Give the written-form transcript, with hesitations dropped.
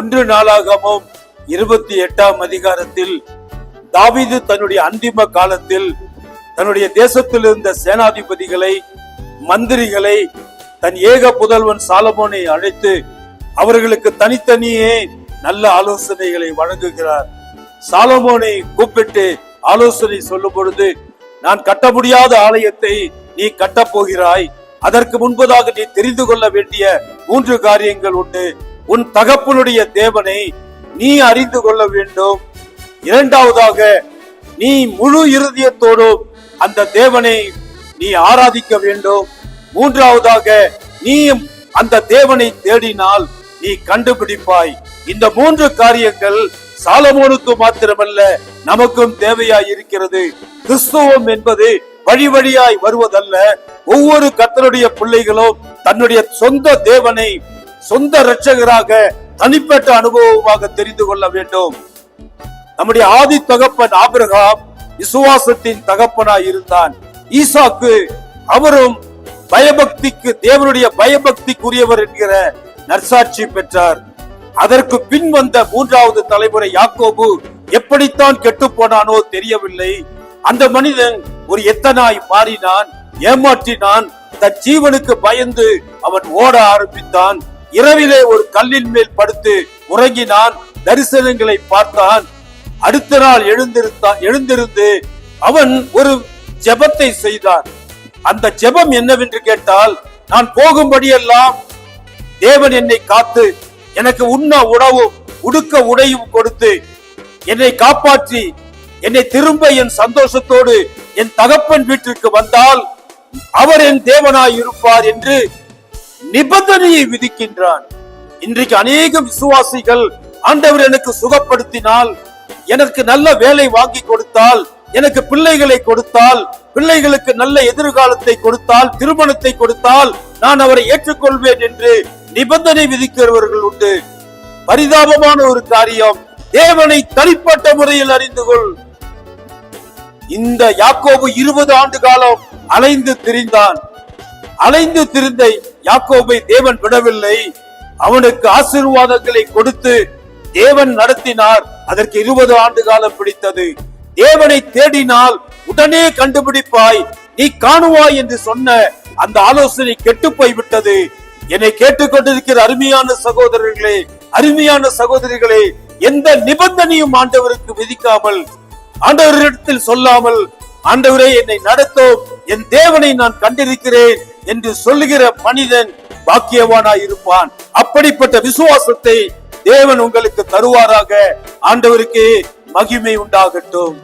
1 நாளாகமம் 28ஆம் அதிகாரத்தில் தாவீது தன்னுடைய அந்திம காலத்தில் தன்னுடைய தேசத்தில் இருந்த சேனாதிபதிகளை, மந்திரிகளை, தன் ஏக புதல்வன் சாலமோனை அழைத்து அவர்களுக்கு தனித்தனியே நல்ல ஆலோசனைகளை வழங்குகிறார். சாலமோனை கூப்பிட்டு ஆலோசனை சொல்லும் பொழுது, நான் கட்ட முடியாத ஆலயத்தை நீ கட்டப் போகிறாய். அதற்கு முன்பதாக நீ தெரிந்து கொள்ள வேண்டிய 3 காரியங்கள் உண்டு. உன் தகப்பனுடைய தேவனை நீ அறிந்து கொள்ள வேண்டும். 2வதாக, நீ முழு இருதயத்தோடும் அந்த தேவனை நீ ஆராதிக்க வேண்டும். 3வதாக, நீ அந்த தேவனை தேடினால் நீ கண்டுபிடிப்பாய். இந்த 3 காரியங்கள் சாலமோனுக்கு மாத்திரமல்ல, நமக்கும் தேவையாய் இருக்கிறது. கிறிஸ்துவம் என்பது வழி வழியாய் வருவதல்ல. ஒவ்வொரு கர்த்தருடைய பிள்ளைகளும் தன்னுடைய சொந்த தேவனை சொந்த இரட்சகராக தனிப்பட்ட அனுபவமாக தெரிந்து கொள்ள வேண்டும். நம்முடைய ஆதி தகப்பன் ஆபிரகாம் விசுவாசத்தின் தகப்பனாய் இருந்தான். ஈசாக்கு அவரும் பயபக்திக்கு, தேவனுடைய பயபக்திக்குரியவர் என்கிற நற்சாட்சி பெற்றார். அதற்கு பின் வந்த 3வது தலைமுறை யாக்கோபு எப்படித்தான் கெட்டு போனானோ தெரியவில்லை. அந்த மனிதன் ஒரு எத்தனாய் மாறினான், ஏமாற்றினான், தன் ஜீவனுக்கு பயந்து அவன் ஓட ஆரம்பித்தான். இரவிலே ஒரு கல்லின் மேல் படுத்து உறங்கினான், தரிசனங்களை பார்த்தான். அடுத்த நாள் எழுந்திருந்து அவன் ஒரு ஜெபத்தை செய்தான். அந்த ஜெபம் என்னவென்று கேட்டால், நான் போகும்படியெல்லாம் தேவன் என்னை காத்து எனக்கு உண்ண உணவும் உடுக்க உடையும் கொடுத்து என்னை காப்பாற்றி என்னை திரும்ப என் சந்தோஷத்தோடு என் தகப்பன் வீட்டிற்கு வந்தால் அவர் என் தேவனாய் இருப்பார் என்று நிபந்தனையை விதிக்கின்றான். இன்றைக்கு அநேக விசுவாசிகள், ஆண்டவர் எனக்கு சுகப்படுத்தினால், எனக்கு நல்ல வேலை வாங்கி கொடுத்தால், எனக்கு பிள்ளைகளை கொடுத்தால், பிள்ளைகளுக்கு நல்ல எதிர்காலத்தை கொடுத்தால், திருமணத்தை கொடுத்தால் நான் அவரை ஏற்றுக்கொள்வேன் என்று நிபந்தனை விதிக்கிறவர்கள் உண்டு. பரிதாபமான ஒரு காரியம். தேவனை தனிப்பட்ட முறையில் அறிந்து கொள். இந்த யாக்கோபு 20 ஆண்டு காலம் அலைந்து திரிந்தான். அலைந்து திரிந்த யாக்கோபை தேவன் விடவில்லை. அவனுக்கு ஆசீர்வாதங்களை கொடுத்து தேவன் நடத்தினார். அதற்கு 20 ஆண்டு காலம் பிடித்தது. தேவனை தேடினால் உடனே கண்டுபிடிப்பாய், நீ காணுவாய் என்று சொன்ன அந்த ஆலோசனை கெட்டு போய்விட்டது. என்னை கேட்டுக்கொண்டிருக்கிற அருமையான சகோதரர்களே, அருமையான சகோதரிகளே, எந்த நிபந்தனையும் ஆண்டவருக்கு விதிக்காமல், ஆண்டவரிடத்தில் சொல்லாமல், ஆண்டவரே என்னை நடத்தும், என் தேவனை நான் கண்டிருக்கிறேன் என்று சொல்லுகிற மனிதன் பாக்கியவானாய் இருப்பான். அப்படிப்பட்ட விசுவாசத்தை தேவன் உங்களுக்கு தருவாராக. ஆண்டவருக்கு மகிமை உண்டாகட்டும்.